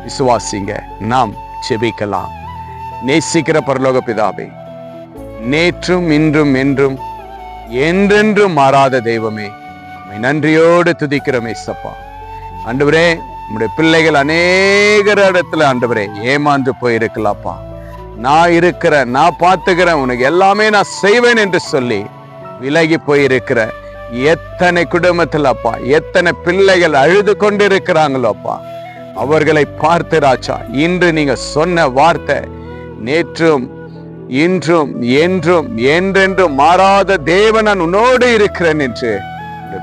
விசுவாசிங்க. நாம் செபிக்கலாம். நேசிக்கிற பரலோக பிதாவே, நேற்றும் இன்றும் என்றும் என்றென்றும் மாறாத தெய்வமே, நன்றியோடு துதிக்கிறோம் ஏசப்பா. ஆண்டவரே, நம்முடைய பிள்ளைகள் அநேகர் இடத்துல ஆண்டவரே ஏமாந்து போயிருக்கலாப்பா. நான் இருக்கிறேன், நான் பார்த்துக்கிறேன், உனக்கு எல்லாமே நான் செய்வேன் என்று சொல்லி விலகி போயிருக்கிற எத்தனை குடும்பத்திலப்பா, எத்தனை பிள்ளைகள் அழுது கொண்டு இருக்கிறாங்களோப்பா, அவர்களை பார்த்து ராஜா, இன்று நீங்க சொன்ன வார்த்தை நேற்றும் இன்றும் என்றும் என்றென்றும் மாறாத தேவன் நான் உன்னோடு இருக்கிறேன் என்று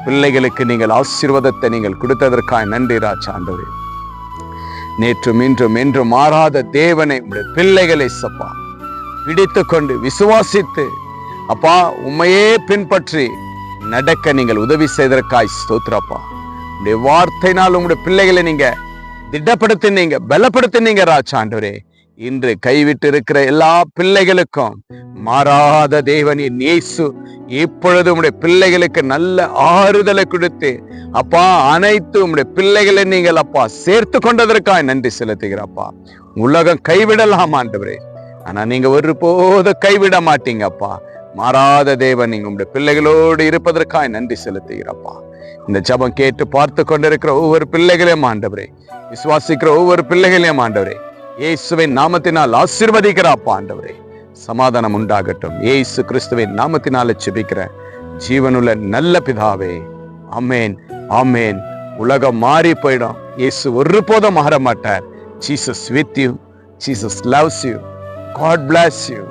பிள்ளைகளுக்கு நீங்கள் ஆசீர்வாதத்தை நீங்கள் கொடுத்ததற்காக நன்றி ராஜா. ஆண்டவரே, நேற்றும் இன்றும் என்றும் மாறாத தேவனை உடைய பிள்ளைகளை சப்பா பிடித்து கொண்டு விசுவாசித்து அப்பா உண்மையே பின்பற்றி நடக்க நீங்கள் உதவி செய்ததற்காய் ஸ்தோத்திரப்பா. உடைய வார்த்தையினால் உங்களுடைய பிள்ளைகளை நீங்க திடப்படுத்தினீங்க, பலப்படுத்தினீங்க ராஜா. ஆண்டவரே, இன்று கைவிட்டு இருக்கிற எல்லா பிள்ளைகளுக்கும் மாறாத தேவனின் இயேசு இப்பொழுது உடைய பிள்ளைகளுக்கு நல்ல ஆறுதலை கொடுத்து அப்பா அனைத்து உடைய பிள்ளைகளை நீங்கள் அப்பா சேர்த்து கொண்டதற்காக நன்றி செலுத்துகிறப்பா. உலகம் கைவிடலாம் ஆண்டவரே, ஆனா நீங்க ஒருபோது கைவிட மாட்டீங்க அப்பா. மாறாத தேவன் நீங்க உங்களுடைய பிள்ளைகளோடு இருப்பதற்காக நன்றி செலுத்துகிறப்பா. இந்த ஜெபம் கேட்டு பார்த்து கொண்டிருக்கிற ஒவ்வொரு பிள்ளைகளையும் ஆண்டவரே, விசுவாசிக்கிற ஒவ்வொரு பிள்ளைகளையும் ஆண்டவரே இயேசுவின் நாமத்தினால் ஆசீர்வதிக்கிறாப்பா. ஆண்டவரே, சமாதானம் உண்டாகட்டும். இயேசு கிறிஸ்துவின் நாமத்தினால ஜெபிக்கிற ஜீவனுள்ள நல்ல பிதாவே, ஆமென், ஆமென். உலகம் மாறி போயிடும், இயேசு ஒருபோதும் மாற மாட்டார். Jesus with you. Jesus loves you. God bless you.